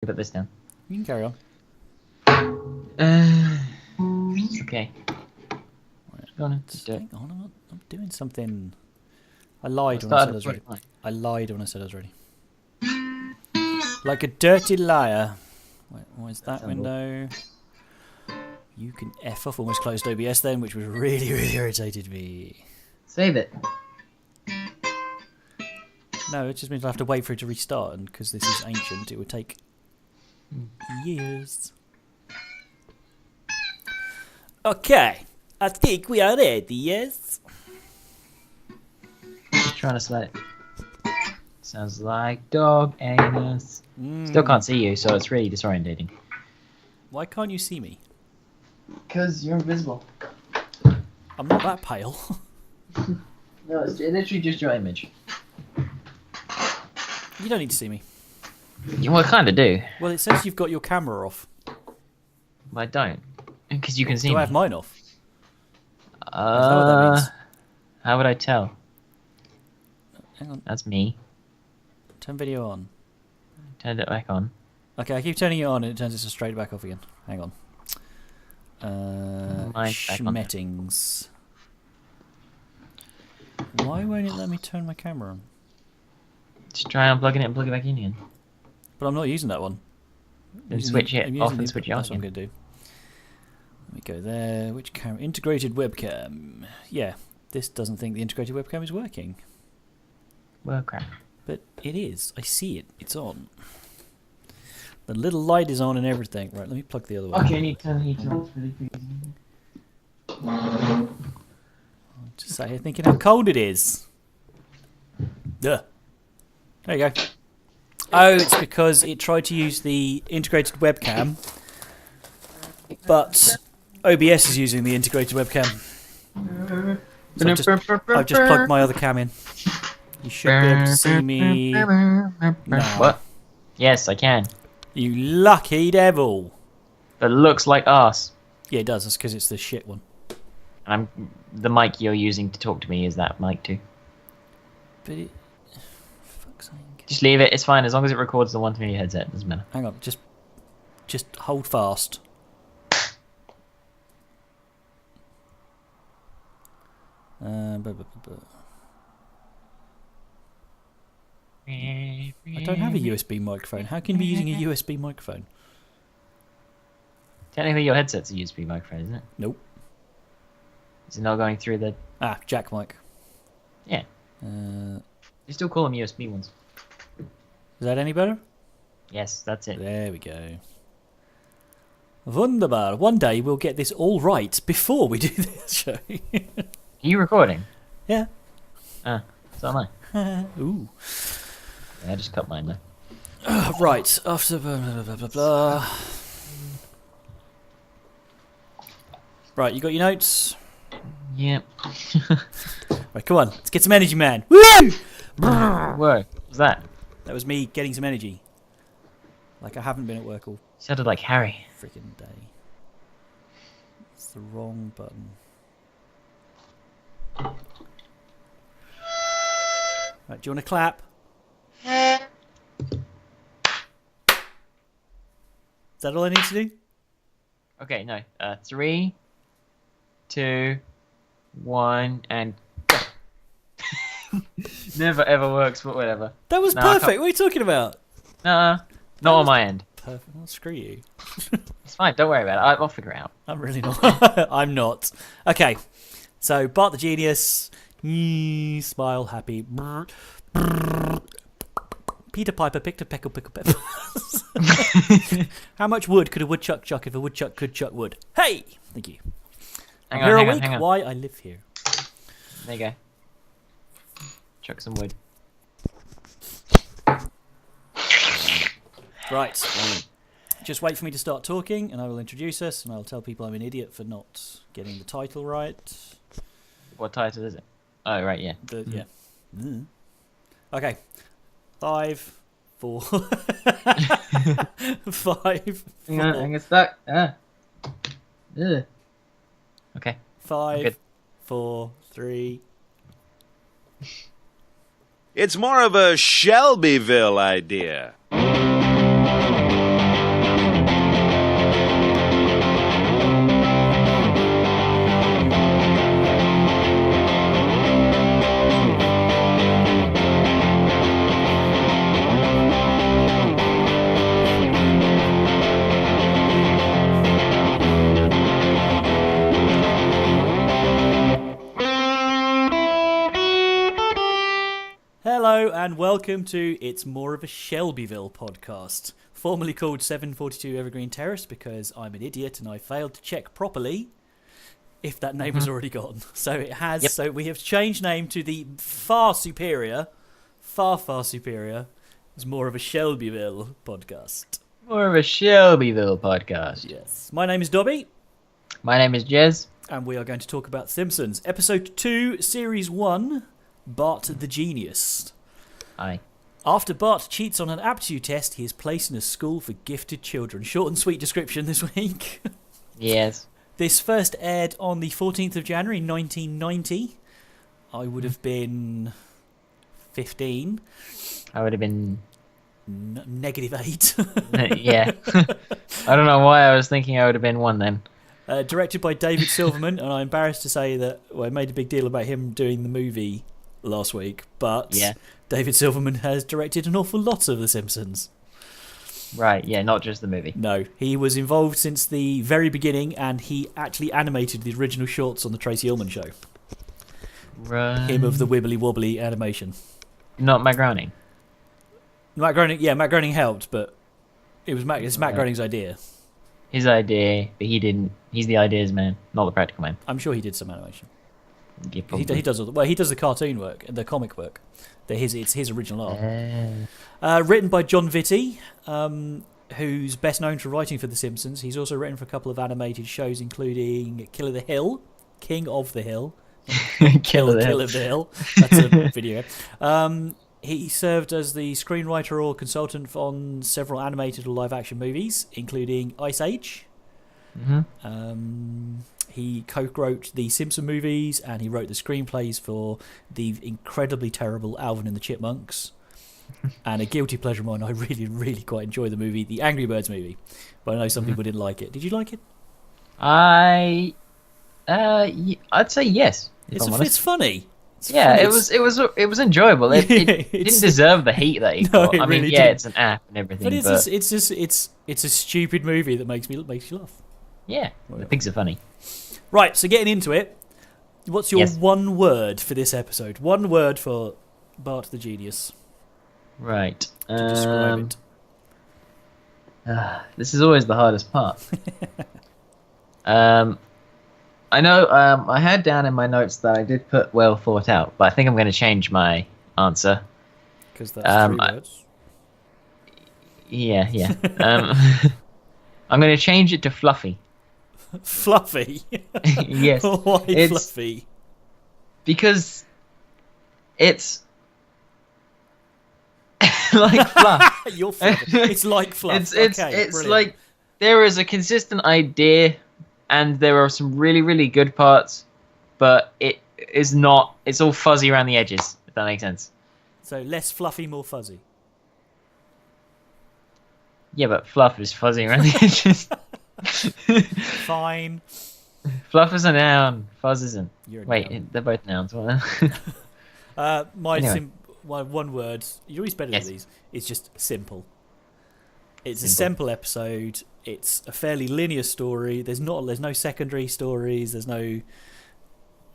put this down. You can carry on. Okay. Go on, just do it. Hang on, I'm doing something. I lied when I said I was ready. I lied when I said I was ready. Like a dirty liar. Wait, what is that window? You can F off. Almost closed OBS then, which was really, really irritated me. Save it. No, it just means I have to wait for it to restart, and because this is ancient, it would take years. Okay, I think we are ready, yes? Just trying to select. Sounds like dog anus. Still can't see you, so it's really disorientating. Why can't you see me? Because you're invisible. I'm not that pale. No, it's literally just your image. You don't need to see me. You kind of do. Well, it says you've got your camera off. But I don't. Because you can see Do me. I have mine off? Is that what that means? How would I tell? Hang on. That's me. Turn video on. Turned it back on. Okay, I keep turning it on and it turns it straight back off again. Hang on. Mine's back on. Schmettings. Why won't it let me turn my camera on? Just try unplugging it and plug it back in again. But I'm not using that one. Then switch it off and switch it on. That's what I'm going to do. Let me go there. Which camera? Integrated webcam. Yeah, this doesn't think the integrated webcam is working. Well, crap. But it is. I see it. It's on. The little light is on and everything. Right, let me plug the other one. Okay, I need to turn the heater off really quickly. Just sat here thinking how cold it is. Duh. There you go. Oh, it's because it tried to use the integrated webcam, but OBS is using the integrated webcam. So I've just plugged my other cam in. You should be able to see me now. What? Yes, I can. You lucky devil. But it looks like arse. Yeah, it does. That's because it's the shit one. And the mic you're using to talk to me is that mic too. But it... Fuck's sake. Just leave it. It's fine as long as it records the one through your headset. It doesn't matter. Hang on. Just hold fast. I don't have a USB microphone. How can you be using a USB microphone? Technically, your headset's a USB microphone, isn't it? Nope. Is it not going through the... Ah, jack mic. Yeah. You still call them USB ones. Is that any better? Yes, that's it. There we go. Wunderbar. One day we'll get this all right before we do this show. Are you recording? Yeah. So am I. Ooh. Yeah, I just cut mine though. Right. After blah, blah, blah, blah, blah. Right, you got your notes? Yep. Right, come on. Let's get some energy, man. Woo! Whoa, what's that? That was me getting some energy. Like I haven't been at work all Sounded like Harry. freaking day. It's the wrong button. Right, do you want to clap? Is that all I need to do? Okay, no. 3, 2, 1, and go. Never ever works, but whatever. That was perfect. What are you talking about? Nah, not on my end. Perfect. Well, screw you. It's fine. Don't worry about it. I'll figure it out. I'm really not. I'm not. Okay. So Bart the Genius. Smile happy. Peter Piper picked a pickle pepper. How much wood could a woodchuck chuck if a woodchuck could chuck wood? Hey! Thank you. Hang Here on, a week. hang on. Why I live here. There you go. Chuck some wood. Right. Just wait for me to start talking and I will introduce us and I'll tell people I'm an idiot for not getting the title right. What title is it? Oh, right, yeah. Yeah. Okay. 5, 4. 5. 4. Hang on, I'm stuck. Okay. 5, Good. 4, 3. It's more of a Shelbyville idea. Hello and welcome to It's More of a Shelbyville podcast, formerly called 742 Evergreen Terrace because I'm an idiot and I failed to check properly if that name was already gone. So it has. Yep. So we have changed name to the far superior, It's More of a Shelbyville podcast. More of a Shelbyville podcast. Yes. My name is Dobby. My name is Jez. And we are going to talk about Simpsons. Episode 2, Series 1, Bart the Genius. Aye. After Bart cheats on an aptitude test, he is placed in a school for gifted children. Short and sweet description this week. Yes. This first aired on the 14th of January 1990. I would have been 15. I would have been... -8. Yeah. I don't know why I was thinking I would have been 1 then. Directed by David Silverman, and I'm embarrassed to say that I made a big deal about him doing the movie last week, but yeah. David Silverman has directed an awful lot of The Simpsons. Right, yeah, not just the movie. No, he was involved since the very beginning, and he actually animated the original shorts on the Tracy Ullman show. Right. Him of the wibbly wobbly animation. Not Matt Groening. Matt Groening helped, but it's Matt Groening's idea. His idea, but he didn't. He's the ideas man, not the practical man. I'm sure he did some animation. Yeah, he does he does the cartoon work, the comic work. It's his original art. Written by John Vitti, who's best known for writing for The Simpsons. He's also written for a couple of animated shows, including King of the Hill. Kill of the Hill. That's a video. He served as the screenwriter or consultant on several animated or live-action movies, including Ice Age. Mm-hmm. He co-wrote the Simpson movies, and he wrote the screenplays for the incredibly terrible Alvin and the Chipmunks. And a guilty pleasure of mine, I really, really quite enjoy the movie, the Angry Birds movie. But I know some people didn't like it. Did you like it? I'd say yes. It's funny. It was enjoyable. It didn't deserve the hate that it got. Really it's an app and everything. But it's a stupid movie that makes you laugh. Yeah, the pigs are funny. Right, so getting into it, what's your one word for this episode? One word for Bart the Genius. Right. To describe it. This is always the hardest part. I know I had down in my notes that I did put well thought out, but I think I'm going to change my answer. Because that's 3 words. Yeah. I'm going to change it to fluffy. Fluffy? Yes. Why fluffy? Because it's like fluff. You're fluffy. It's like fluff. It's like there is a consistent idea, and there are some really, really good parts, but it is not. It's all fuzzy around the edges, if that makes sense. So less fluffy, more fuzzy. Yeah, but fluff is fuzzy around the edges. Fine. Fluff is a noun. Fuzz isn't. Wait, noun. They're both nouns. My one word. You're always better than these. It's just simple. It's a simple episode. It's a fairly linear story. There's no secondary stories. There's no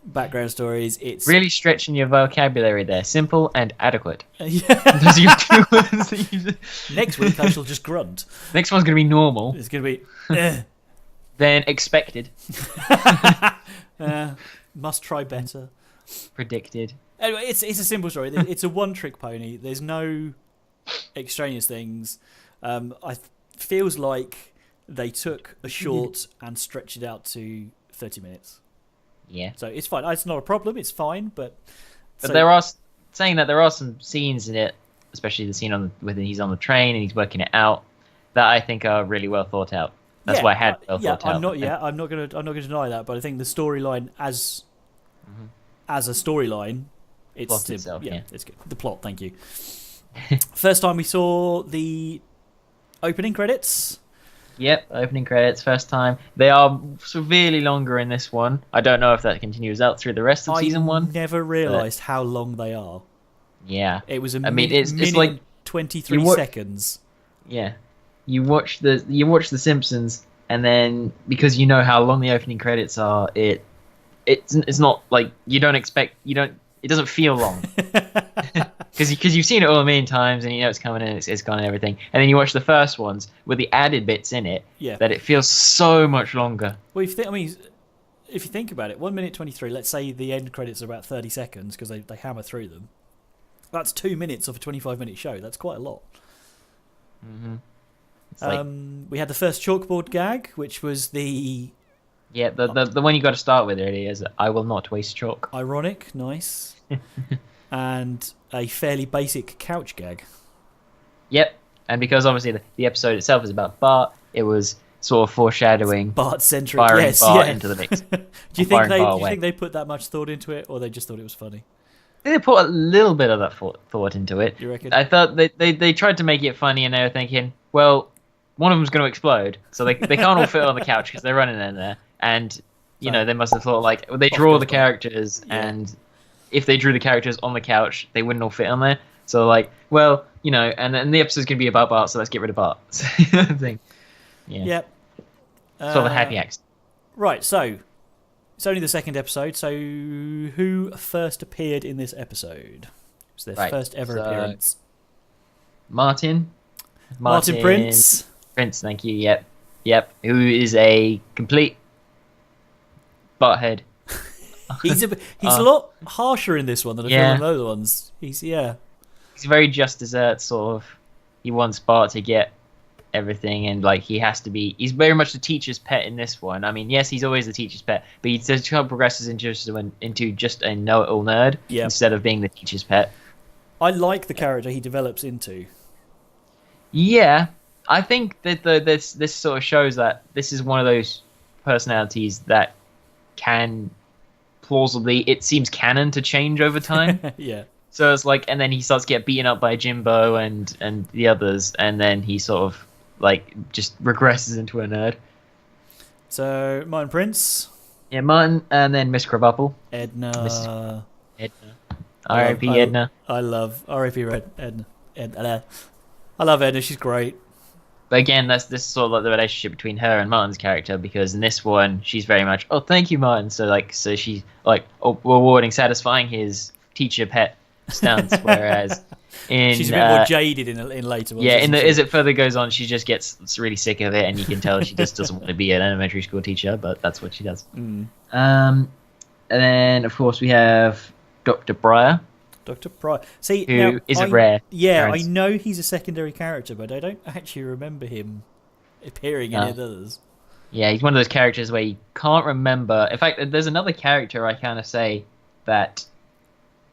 background stories. It's really stretching your vocabulary there. Simple and adequate. Yeah. Those are your 2 words that you... Next week I shall just grunt. Next one's going to be normal. It's going to be... Then expected. Must try better. Predicted. Anyway, it's a simple story. It's a one-trick pony. There's no extraneous things. Feels like they took a short and stretched it out to 30 minutes. Yeah. So it's fine. It's not a problem. It's fine, but there are some scenes in it, especially the scene when he's on the train and he's working it out, that I think are really well thought out. That's why I had well thought out. I'm not gonna deny that, but I think the storyline as a storyline, it's plot itself, it's good. The plot, thank you. First time we saw the opening credits. Yep, opening credits, first time. They are severely longer in this one. I don't know if that continues out through the rest of season 1. I never realised how long they are. Yeah. It was it's like 23 seconds. Yeah. You watch the Simpsons, and then because you know how long the opening credits are, it's not like you don't expect it doesn't feel long. because you've seen it all a million times and you know it's coming and it's gone and everything, and then you watch the first ones with the added bits in it, Yeah. that it feels so much longer. Well, if you think about it, 1 minute 23. Let's say the end credits are about 30 seconds because they hammer through them. That's 2 minutes of a 25-minute show. That's quite a lot. Mm-hmm. We had the first chalkboard gag, which was the the one you got to start with really is I will not waste chalk. ironic, nice, and a fairly basic couch gag. Yep, and because obviously the episode itself is about Bart, it was sort of foreshadowing Bart-centric, firing yes, Bart yeah. into the mix. Do you Firing Bart think away. they put that much thought into it, or they just thought it was funny? They put a little bit of that thought into it. You reckon? I thought they tried to make it funny, and they were thinking, well, one of them's going to explode, so they can't all fit on the couch because they're running in there. And you know, they must have thought like they draw the characters, and if they drew the characters on the couch, they wouldn't all fit on there. So like, well, you know, and then the episode's going to be about Bart, so let's get rid of Bart. Thing. Yeah. Yep. Sort of a happy accident. Right, so it's only the second episode. So who first appeared in this episode? It was their first ever appearance. Martin Prince. Prince, thank you. Yep. Who is a complete butthead. He's a lot harsher in this one than I feel in the other ones. He's very just desserts sort of. He wants Bart to get everything, and like he's very much the teacher's pet in this one. I mean, yes, he's always the teacher's pet, but he just progresses into just a know-it-all nerd instead of being the teacher's pet. I like the character he develops into. Yeah, I think that this sort of shows that this is one of those personalities that can plausibly, it seems canon to change over time. Yeah. So it's like, and then he starts to get beaten up by Jimbo and the others, and then he sort of like just regresses into a nerd. So Martin Prince. Yeah, Martin, and then Miss Krabappel. Edna. R.I.P. Edna. I love R.I.P. Edna. I love Edna. She's great. But again, this is sort of like the relationship between her and Martin's character, because in this one she's very much, oh, thank you, Martin. So she's like rewarding, satisfying his teacher pet stance, whereas she's a bit more jaded in later ones. Yeah, as it further goes on, she just gets really sick of it, and you can tell she just doesn't want to be an elementary school teacher, but that's what she does. And then of course we have Dr. Breyer. Dr. Breyer. See, who is a rare. Yeah, I know he's a secondary character, but I don't actually remember him appearing in any of the others. Yeah, he's one of those characters where you can't remember. In fact, there's another character I kind of say that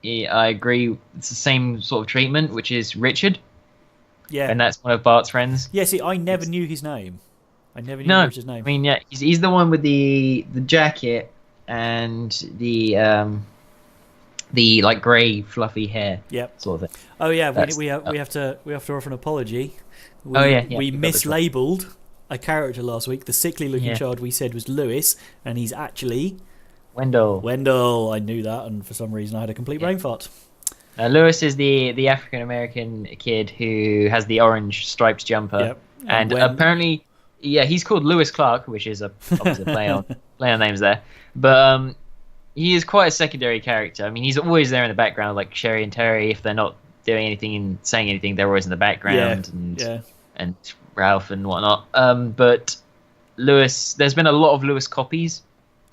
I agree it's the same sort of treatment, which is Richard. Yeah. And that's one of Bart's friends. Yeah, see, I never knew his name. I never knew Richard's name. I mean, yeah, he's the one with the jacket and the like grey fluffy hair. Yep. Sort of thing. Oh yeah, we have to offer an apology. We mislabeled a character last week. The sickly looking child we said was Lewis, and he's actually Wendell. I knew that, and for some reason I had a complete brain fart. Lewis is the African American kid who has the orange striped jumper. Yep. And apparently, he's called Lewis Clark, which is obviously play on names there. But he is quite a secondary character. I mean, he's always there in the background, like Sherry and Terry. If they're not doing anything and saying anything, they're always in the background. And Ralph and whatnot. But Lewis, there's been a lot of Lewis copies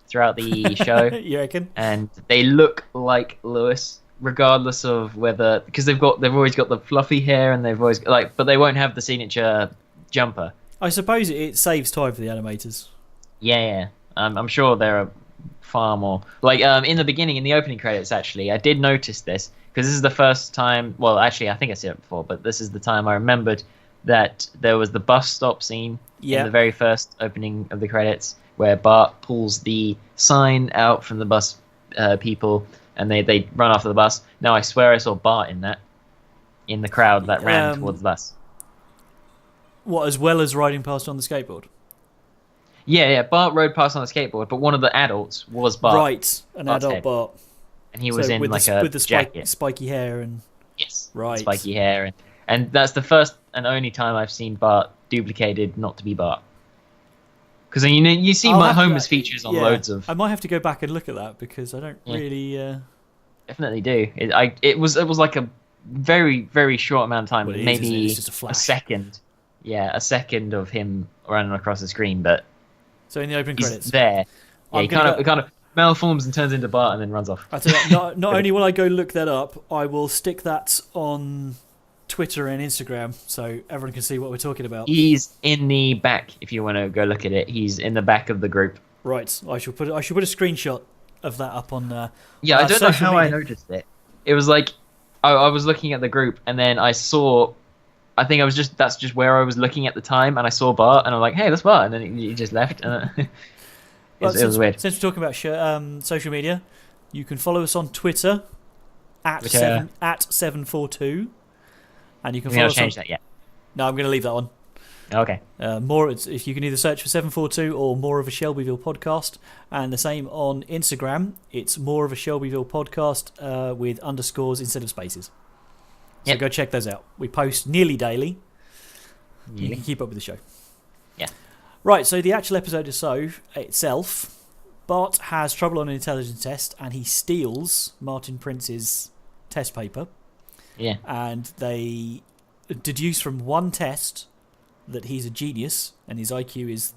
throughout the show. You reckon? And they look like Lewis, regardless of whether, because they've always got the fluffy hair, and they've always but they won't have the signature jumper. I suppose it saves time for the animators. Yeah. I'm sure there are far more. Like in the beginning, in the opening credits, actually, I did notice this because this is the first time. Well, actually, I think I said it before, but this is the time I remembered that there was the bus stop scene in the very first opening of the credits, where Bart pulls the sign out from the bus people, and they run after the bus. Now I swear I saw Bart in the crowd that ran towards the bus. What, as well as riding past on the skateboard? Yeah. Bart rode past on the skateboard, but one of the adults was Bart. Right, Bart's adult head. Bart. And he was in with the jacket. Spiky hair and... Yes, right. Spiky hair. And that's the first and only time I've seen Bart duplicated not to be Bart. Because you see Homer's features on loads of... I might have to go back and look at that, because I don't really... Definitely do. It was like a very, very short amount of time, Well, it is, maybe isn't it? It's just a flash. second. Yeah, a second of him running across the screen, but So in the opening he's credits, there. Yeah, I'm he gonna kind of malforms and turns into Bart and then runs off. I tell you what, not only will I go look that up, I will stick that on Twitter and Instagram so everyone can see what we're talking about. He's in the back if you want to go look at it. He's in the back of the group. Right, I should put a screenshot of that up on. Yeah, on I don't know how I noticed it. It was like I was looking at the group and then I saw. I think that's just where I was looking at the time, and I saw Bart, and I'm like, "Hey, that's Bart," and then he just left. it was weird. Since we're talking about social media, you can follow us on Twitter at 742, and you can follow us. Change that yet? No, I'm going to leave that on. Okay. If you can either search for 742 or More of a Shelbyville Podcast, and the same on Instagram. It's More of a Shelbyville Podcast with underscores instead of spaces. So go check those out. We post nearly daily. You can keep up with the show. Yeah. Right, so the actual episode itself, Bart has trouble on an intelligence test and he steals Martin Prince's test paper. Yeah. And they deduce from one test that he's a genius and his IQ is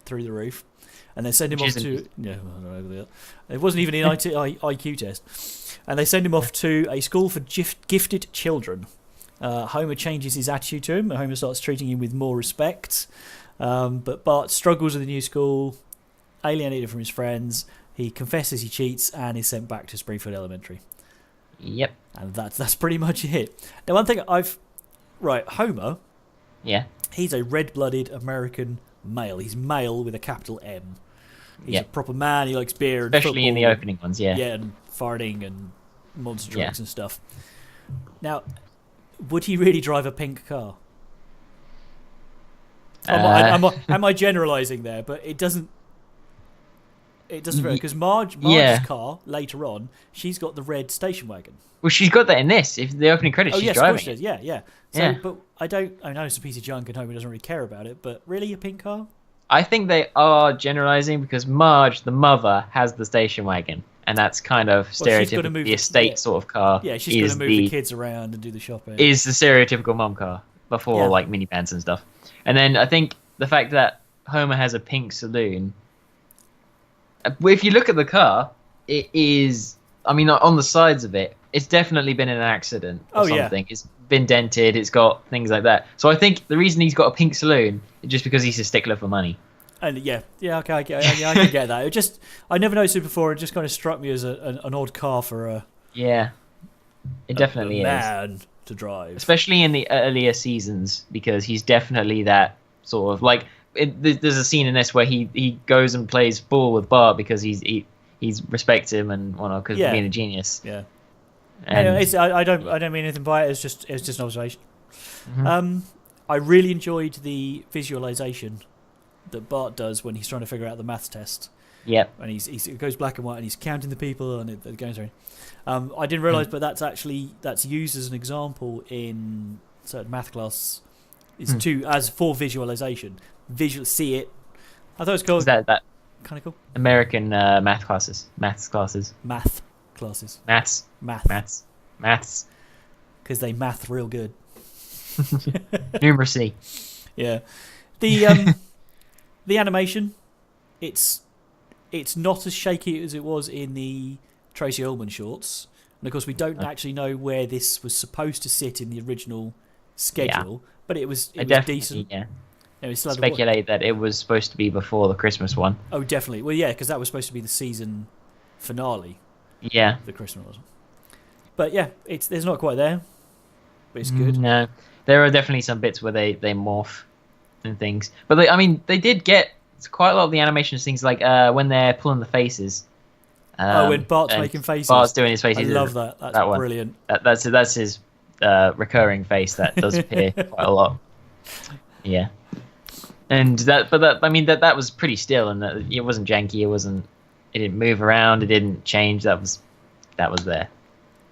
through the roof. And they send him off to... Yeah, it wasn't even an IQ test. And they send him off to a school for gifted children. Homer changes his attitude to him. Homer starts treating him with more respect. But Bart struggles with the new school, alienated from his friends. He confesses he cheats and is sent back to Springfield Elementary. Yep. And that's pretty much it. Now, one thing Homer. Yeah. He's a red-blooded American male. He's male with a capital M. He's a proper man. He likes beer and especially football, in the opening ones. Yeah. Yeah, and farting and monster trucks and stuff. Now, would he really drive a pink car? Am I generalising there? But it doesn't. It doesn't because Marge's car later on, she's got the red station wagon. Well, she's got that in this. If the opening credits, she's driving. Of course she does. Yeah. So, but I know it's a piece of junk, and Homer doesn't really care about it. But really, a pink car? I think they are generalising because Marge, the mother, has the station wagon, and that's kind of stereotypical. The estate sort of car. Yeah, she's going to move the kids around and do the shopping. Is the stereotypical mum car before like minivans and stuff. And then I think the fact that Homer has a pink saloon. If you look at the car, it is. I mean, on the sides of it, it's definitely been in an accident or something. It's been dented. It's got things like that. So I think the reason he's got a pink saloon is just because he's a stickler for money. And okay, I can get that. I never noticed it before. It just kind of struck me as an odd car for a it definitely man to drive, especially in the earlier seasons, because he's definitely that sort of like. There's a scene in this where he goes and plays ball with Bart because he's respects him and whatnot because being a genius. Yeah. And I don't mean anything by it. It's just an observation. Mm-hmm. I really enjoyed the visualization that Bart does when he's trying to figure out the maths test. Yep. And it goes black and white and he's counting the people and it goes through. I didn't realise, but that's used as an example in certain math class. It's for visualization. See it. I thought it was cool. Is that kind of cool? American maths classes. Maths. Because they math real good. Numeracy. Yeah. The animation, it's not as shaky as it was in the Tracy Ullman shorts, and of course we don't actually know where this was supposed to sit in the original schedule, but it was decent. Yeah. Speculate that it was supposed to be before the Christmas one. Oh, definitely. Well, yeah, because that was supposed to be the season finale. Yeah. The Christmas one. But yeah, there's not quite there, but it's good. No, there are definitely some bits where they morph and things. But they did get quite a lot of the animation things, like when they're pulling the faces. When Bart's making faces. Bart's doing his faces. I love that. That's brilliant. That's his recurring face that does appear quite a lot. Yeah. And that was pretty still, and that it wasn't janky. It didn't move around. It didn't change. That was there.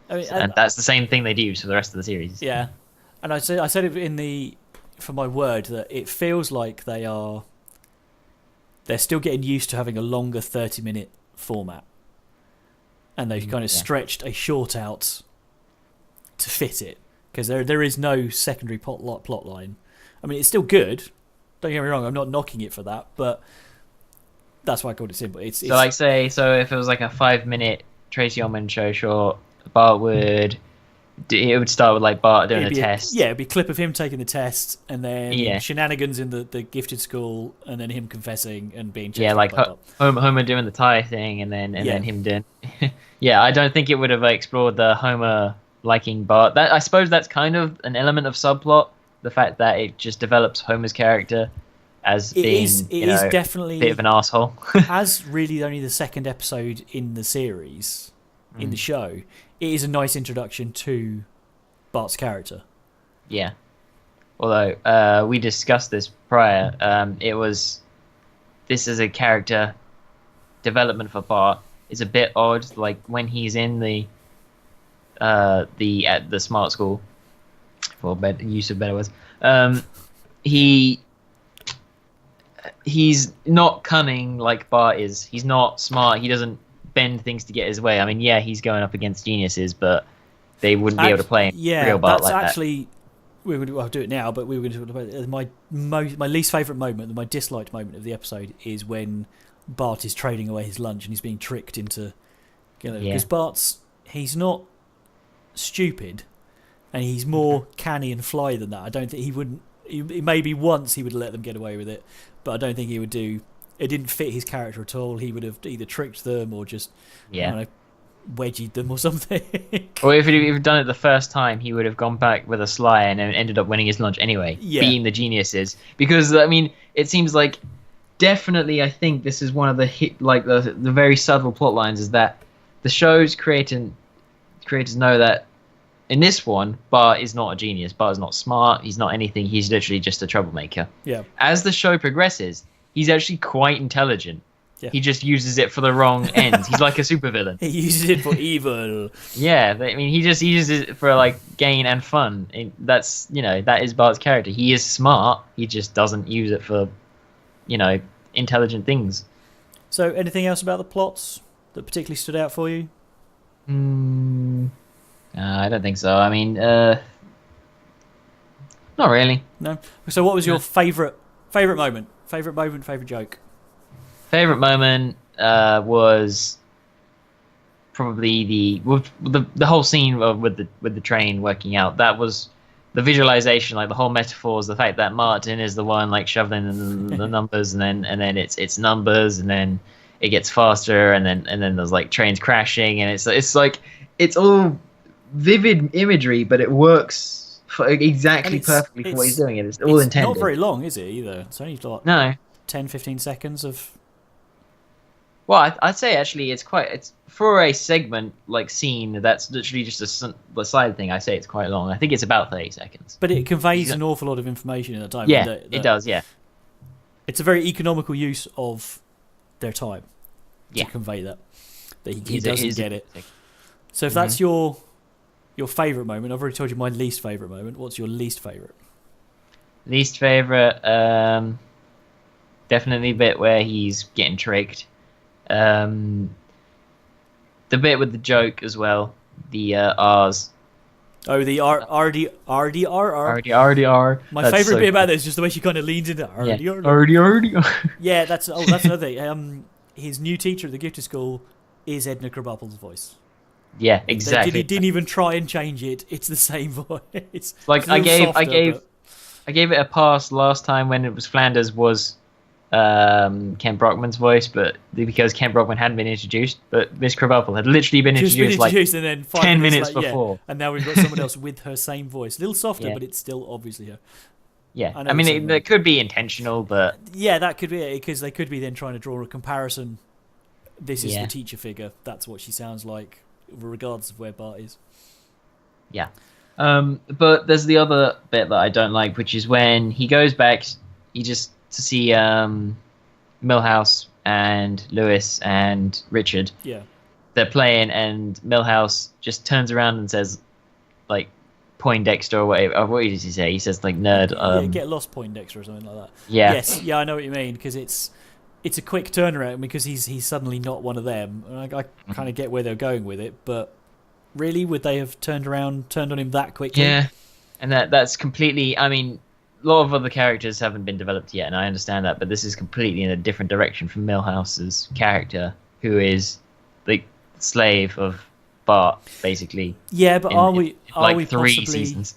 And that's the same thing they do for the rest of the series. Yeah, and I said it for my word that it feels like they're still getting used to having a longer 30-minute format, and they've kind of stretched a short out to fit it, because there is no secondary plot line. I mean, it's still good. Don't get me wrong. I'm not knocking it for that, but that's why I called it simple. It's So like so if it was like a 5-minute Tracy Ullman show short, Bart would it would start with like Bart doing a test. It'd be a clip of him taking the test, and then shenanigans in the gifted school, and then him confessing and being chased like by Homer doing the tie thing, and then him doing. I don't think it would have explored the Homer liking Bart. That I suppose that's kind of an element of subplot, the fact that it just develops Homer's character as being definitely a bit of an asshole. As really only the second episode in the series, in the show, it is a nice introduction to Bart's character. Yeah. Although we discussed this prior, this is a character development for Bart is a bit odd. Like when he's in at the smart school, for use of better words, he's not cunning like Bart is. He's not smart. He doesn't bend things to get his way. I mean, he's going up against geniuses, but they wouldn't be able to play real Bart like that. That's actually... I'll do it now, but we were going to talk about my least favourite moment, my disliked moment of the episode is when Bart is trading away his lunch and he's being tricked into... Because he's not stupid, and he's more canny and fly than that. I don't think he wouldn't... Maybe once he would let them get away with it, but I don't think he would do... It didn't fit his character at all. He would have either tricked them or just, wedgied them or something. Or if he'd done it the first time, he would have gone back with a sly and then ended up winning his lunch anyway, being the geniuses. Because, I mean, it seems like definitely, I think this is one of the the very subtle plot lines is that the show's creators know that in this one, Bart is not a genius. Bart is not smart. He's not anything. He's literally just a troublemaker. Yeah. As the show progresses, he's actually quite intelligent. Yeah. He just uses it for the wrong ends. He's like a supervillain. He uses it for evil. Yeah, I mean, he just uses it for like gain and fun. That's that is Bart's character. He is smart. He just doesn't use it for, intelligent things. So, anything else about the plots that particularly stood out for you? I don't think so. I mean, not really. No. So, what was your favourite moment? Favourite moment, favourite joke? Favourite moment was probably the whole scene with the train working out. That was the visualization, like the whole metaphors, the fact that Martin is the one like shoveling the numbers, and then it's numbers, and then it gets faster, and then there's like trains crashing, and it's like it's all vivid imagery, but it works exactly perfectly for what he's doing. It's all intended. Not very long, is it, either? It's only like 10-15 seconds of... Well, I'd say actually it's for a segment like scene that's literally just a side thing. I say it's quite long. I think it's about 30 seconds. But it conveys an awful lot of information in that time. Yeah, it does. Yeah, it's a very economical use of their time to convey that he doesn't get it. So if that's your favourite moment, I've already told you my least favourite moment. What's your least favourite? Least favourite, definitely the bit where he's getting tricked. The bit with the joke as well, the R's. Oh, the RDR. My favourite bit about this is just the way she kind of leans into RDR. Yeah, that's another thing. His new teacher at the gifted school is Edna Krabappel's voice. Yeah, exactly. He didn't even try and change it. It's the same voice. Like I gave it a pass last time when it was Flanders was Kent Brockman's voice, but because Kent Brockman hadn't been introduced, but Miss Krabappel had literally been introduced like and then 10 minutes before. And now we've got someone else with her same voice. A little softer, but it's still obviously her. Yeah, I mean, it could be intentional, but... Yeah, that could be it, because they could be then trying to draw a comparison. This is the teacher figure. That's what she sounds like, regardless of where Bart is. Yeah. But there's the other bit that I don't like, which is when he goes back, to see Milhouse and Lewis and Richard. Yeah. They're playing, and Milhouse just turns around and says, like, Poindexter or whatever. What does he say? He says, like, nerd. Get lost, Poindexter, or something like that. Yeah. Yes, yeah, I know what you mean, because it's a quick turnaround, because he's suddenly not one of them. And I kind of get where they're going with it, but Really? Would they have turned on him that quickly? Yeah, and that's completely. I mean, a lot of other characters haven't been developed yet, and I understand that, but this is completely in a different direction from Milhouse's character, who is the slave of Bart, basically. Yeah, but are we three possibly seasons?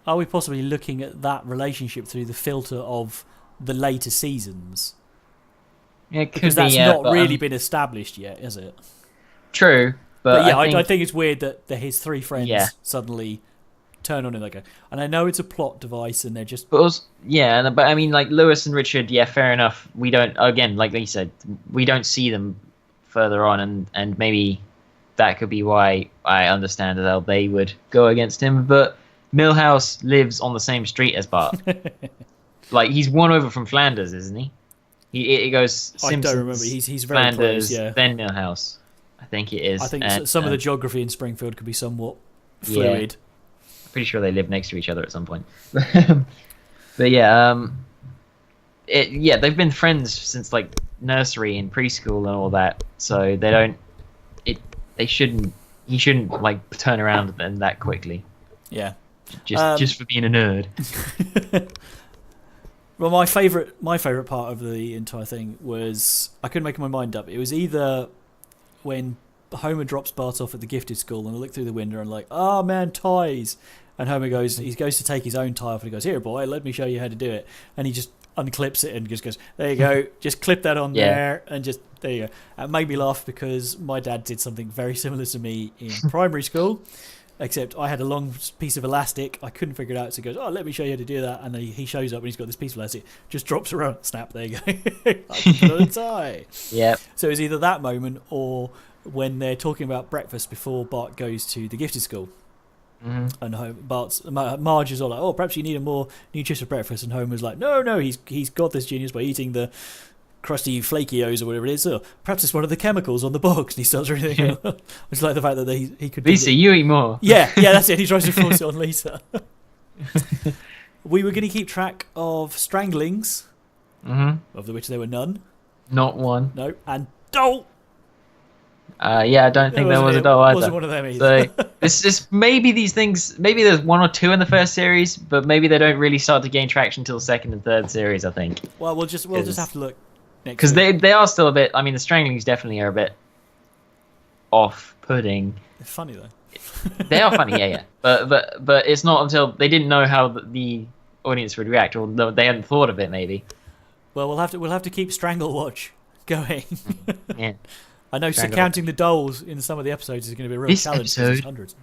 are we possibly looking at that relationship through the filter of the later seasons? Yeah, it could Because be, that's yeah, not really been established yet, is it? True, but yeah, I I think it's weird that his three friends suddenly turn on him. Like, and I know it's a plot device, and they're just. But also, yeah, but I mean, like Lewis and Richard, yeah, fair enough. We don't, again, like you said, we don't see them further on, and maybe that could be why I understand how they would go against him. But Milhouse lives on the same street as Bart. Like, he's one over from Flanders, isn't he? It goes Simpsons, I don't remember. He's very Flanders, close, yeah. Then Milhouse. I think it is. I think some of the geography in Springfield could be somewhat fluid. Yeah. Pretty sure they live next to each other at some point. But yeah, they've been friends since like nursery and preschool and all that. So they don't. He shouldn't like turn around them that quickly. Yeah. Just for being a nerd. Well, my favourite part of the entire thing was I couldn't make my mind up. It was either when Homer drops Bart off at the gifted school and I look through the window and like, oh man, ties. And Homer goes to take his own tie off and he goes, here boy, let me show you how to do it. And he just unclips it and just goes, there you go, just clip that on there and just, there you go. It made me laugh because my dad did something very similar to me in primary school. Except I had a long piece of elastic. I couldn't figure it out. So he goes, oh, let me show you how to do that. And then he shows up and he's got this piece of elastic. Just drops around. Snap, there you go. I can put on a tie. Yep. So it's either that moment or when they're talking about breakfast before Bart goes to the gifted school. Mm-hmm. And Marge is all like, oh, perhaps you need a more nutritious breakfast. And Homer's like, no, he's got this genius by eating the crusty flaky-O's or whatever it is. Perhaps it's one of the chemicals on the box. And he starts reading. It's like the fact that he could. Lisa, you eat more. Yeah, that's it. He tries to force it on Lisa. We were going to keep track of stranglings, of which there were none. Not one. No, and doll. Yeah, I don't think there was a doll either. Wasn't one of them either. So this is maybe these things. Maybe there's one or two in the first series, but maybe they don't really start to gain traction until the second and third series. I think. Well, we'll just have to look. Because they are still a bit. I mean, the stranglings definitely are a bit off-putting. They're funny though. They are funny, yeah. But it's not until they didn't know how the audience would react, or they hadn't thought of it. Maybe. Well, we'll have to keep Strangle Watch going. Yeah. I know. So counting the dolls in some of the episodes is going to be a real challenge. There's hundreds.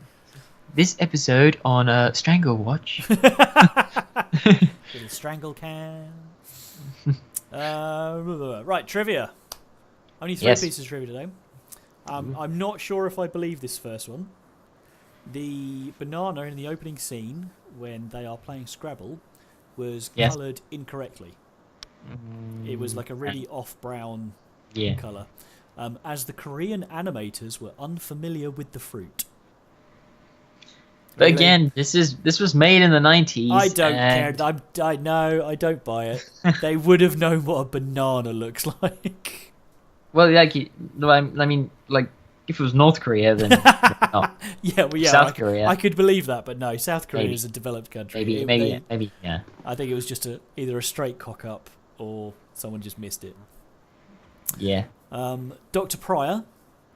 This episode on Strangle Watch. Little strangle can. Right, trivia. Only three pieces of trivia today. I'm not sure if I believe this first one. The banana in the opening scene when they are playing Scrabble was coloured incorrectly. It was like a really off-brown colour. As the Korean animators were unfamiliar with the fruit. But again, this was made in the 90s. I don't care. I don't buy it. They would have known what a banana looks like. Well, I mean, like if it was North Korea, then not. South Korea. I could believe that, but no, South Korea is a developed country. Maybe. I think it was just either a straight cock up or someone just missed it. Yeah. Dr. Pryor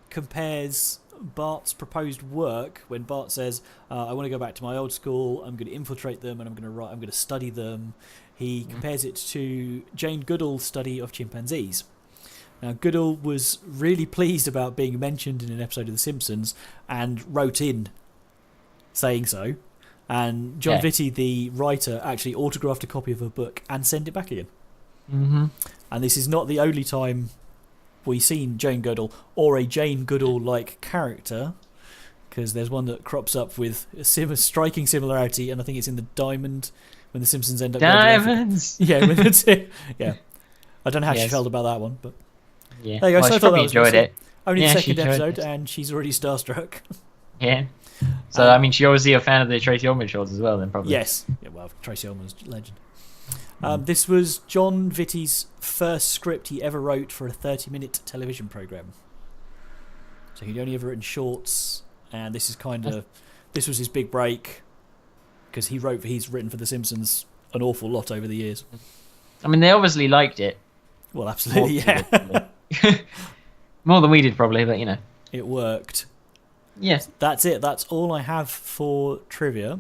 compares Bart's proposed work when Bart says, I want to go back to my old school, I'm going to infiltrate them and I'm going to study them. He compares it to Jane Goodall's study of chimpanzees. Now, Goodall was really pleased about being mentioned in an episode of The Simpsons and wrote in saying so. And John Vitti, the writer, actually autographed a copy of her book and sent it back again. Mm-hmm. And this is not the only time we've seen Jane Goodall or a Jane Goodall-like character, because there's one that crops up with a striking similarity, and I think it's in the Diamond when the Simpsons end up Diamonds. Yeah. I don't know how she felt about that one, but yeah, there you go. Well, so I thought that was enjoyed it. Only the second episode, and she's already starstruck. Yeah. So I mean, she obviously a fan of the Tracy Ullman shorts as well, then probably. Yes. Yeah, well, Tracy Ullman's a legend. This was John Vitti's first script he ever wrote for a 30-minute television programme. So he'd only ever written shorts and this was his big break because he's written for The Simpsons an awful lot over the years. I mean, they obviously liked it. Well, absolutely, yeah. More than we did, probably, but you know, it worked. Yes, that's it. That's all I have for trivia.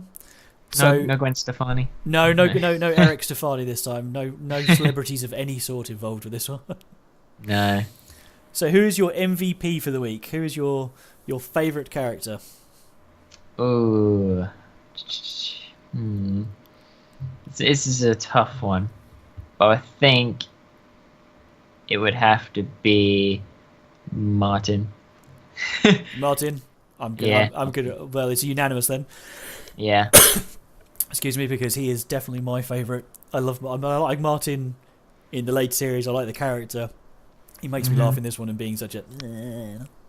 So no Gwen Stefani. No Eric Stefani this time. No celebrities of any sort involved with this one. No. So who is your MVP for the week? Who is your favourite character? Oh, this is a tough one, but I think it would have to be Martin. Martin, I'm good. Yeah. I'm good. Well, it's unanimous then. Yeah. Excuse me, because he is definitely my favourite. I like Martin in the late series. I like the character. He makes me laugh in this one and being such a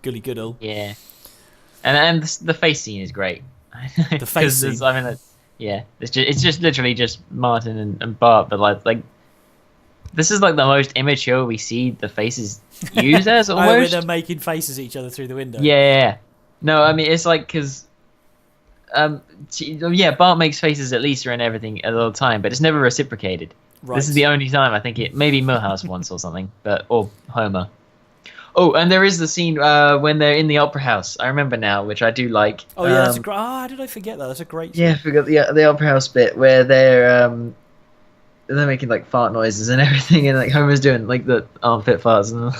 goody goodle. Yeah. And the face scene is great. The face scene. I mean, it's just literally just Martin and Bart, but like this is like the most immature we see the faces used as almost. When they're making faces at each other through the window. Yeah. No, I mean it's like because. Bart makes faces at Lisa and everything a little time, but it's never reciprocated. Right. This is the only time I think it maybe Milhouse once or something, or Homer. Oh, and there is the scene when they're in the opera house. I remember now, which I do like. Oh yeah, that's a great. How did I forget that? That's a great. Yeah, I forgot the opera house bit where they're making like fart noises and everything, and like Homer's doing like the armpit farts, and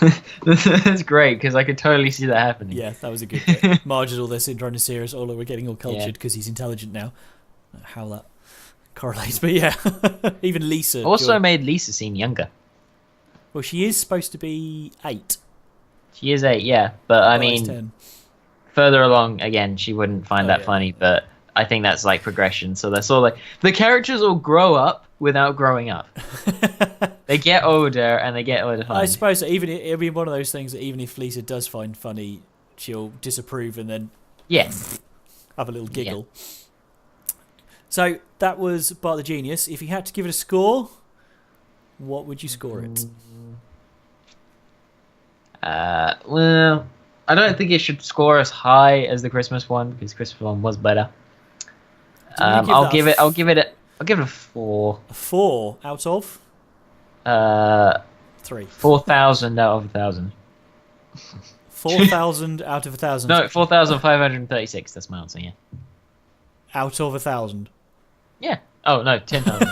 that's great because I could totally see that happening. Yeah, that was a good bit. Marge is all this in trying to see us. We're getting all cultured because he's intelligent now. How that correlates, but yeah, even Lisa also made Lisa seem younger. Well, she is supposed to be 8. She is 8, yeah, but I mean, 10. Further along again, she wouldn't find that funny, but I think that's like progression. So that's all like the characters all grow up without growing up. They get older and they get older. I suppose even it'll be one of those things that even if Lisa does find funny, she'll disapprove and then have a little giggle. Yeah. So that was Bart the Genius. If you had to give it a score, what would you score it? Well, I don't think it should score as high as the Christmas one because the Christmas one was better. I'll give it a 4. A 4 out of 3. 4,000 out of 1,000. 4,000 out of 1,000. No, 4,536. That's my answer. Yeah. Out of 1,000. Yeah. Oh no, 10,000.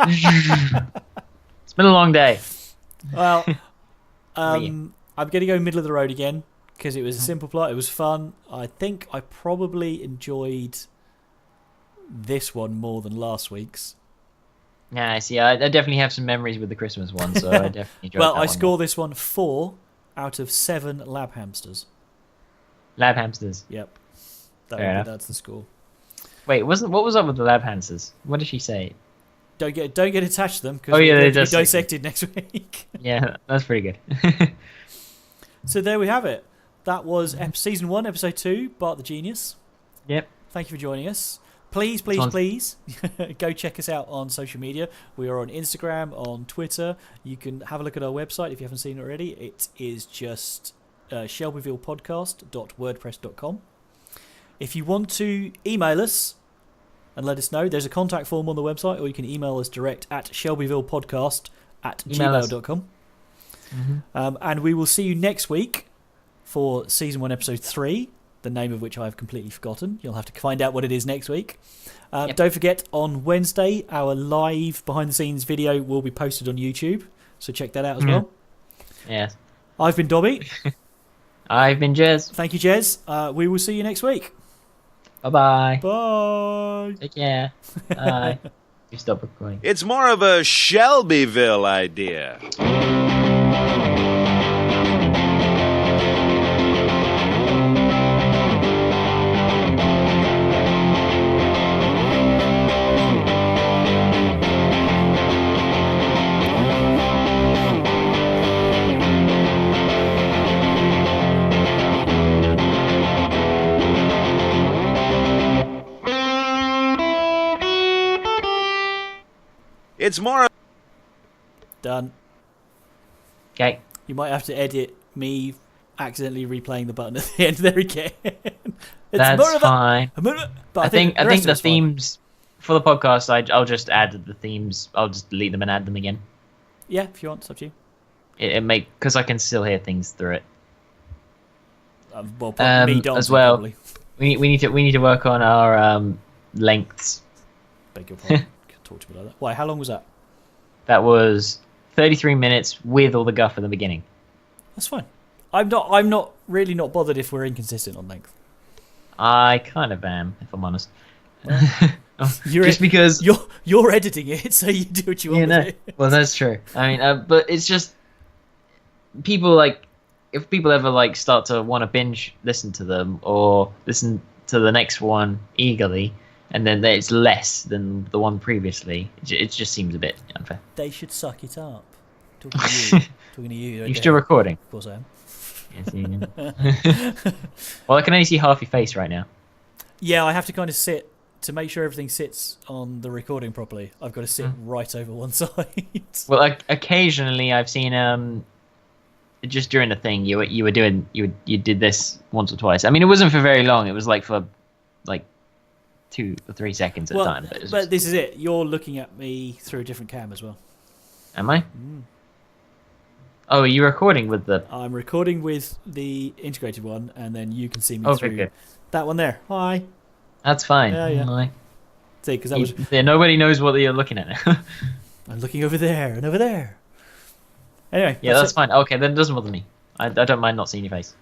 It's been a long day. Well, I'm going to go middle of the road again because it was a simple plot. It was fun. I think I probably enjoyed this one more than last week's. Yeah, I see. I definitely have some memories with the Christmas one, so I definitely enjoyed Well, that I one score this one 4 out of 7 lab hamsters. Lab hamsters. Yep. That's the score. Wait, what was up with the lab hamsters? What did she say? Don't get attached to them because they're be dissected next week. Yeah, that's pretty good. So there we have it. That was season 1, episode 2, Bart the Genius. Yep. Thank you for joining us. Please, go check us out on social media. We are on Instagram, on Twitter. You can have a look at our website if you haven't seen it already. It is just shelbyvillepodcast.wordpress.com. If you want to email us and let us know, there's a contact form on the website, or you can email us direct at shelbyvillepodcast@gmail.com. And we will see you next week for season 1, episode 3. The name of which I have completely forgotten. You'll have to find out what it is next week. Don't forget, on Wednesday, our live behind-the-scenes video will be posted on YouTube, so check that out as well. Yes. I've been Dobby. I've been Jez. Thank you, Jez. We will see you next week. Bye-bye. Bye. Take care. Bye. You stop recording. It's more of a Shelbyville idea. It's more... Done. Okay. You might have to edit me accidentally replaying the button at the end there again. That's fine. But I think rest the of it's fine. themes for the podcast, I'll just add the themes. I'll just delete them and add them again. Yeah, if you want, it's up to you. Because I can still hear things through it. Well, probably me dancing, as well. Probably. We need to work on our lengths. Beg your pardon. Can't talk to me like that. Why? How long was that? That was 33 minutes with all the guff at the beginning. That's fine. I'm not really not bothered if we're inconsistent on length. I kind of am, if I'm honest. Because you're editing it, so you do what you want with it. Well, that's true. I mean, but it's just people if people ever start to want to binge listen to them or listen to the next one eagerly, and then it's less than the one previously, it just seems a bit unfair. They should suck it up. Talking to you. Talking to you. You're still recording? Of course I am. Yes, you can. Well, I can only see half your face right now. Yeah, I have to kind of sit to make sure everything sits on the recording properly. I've got to sit right over one side. Well, occasionally I've seen just during the thing you did this once or twice. I mean, it wasn't for very long. It was for 2 or 3 seconds at a time. But this is it. You're looking at me through a different cam as well. Am I? Oh, are you recording with the... I'm recording with the integrated one, and then you can see me through good. that one there. Hi. That's fine. Yeah. Hi. See, because that was... Yeah, nobody knows what you're looking at now. I'm looking over there and over there. Anyway. Yeah, that's fine. Okay, then it doesn't bother me. I don't mind not seeing your face.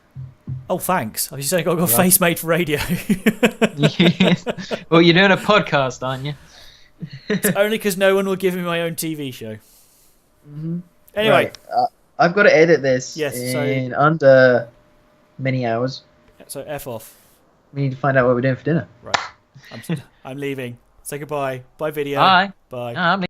Oh, thanks. I was just saying I've got a face made for radio. Yes. Well, you're doing a podcast, aren't you? It's only because no one will give me my own TV show. Mm-hmm. Anyway. Right. I've got to edit this in under many hours. So F off. We need to find out what we're doing for dinner. Right. I'm leaving. Say goodbye. Bye, video. Bye. Bye. No, I'm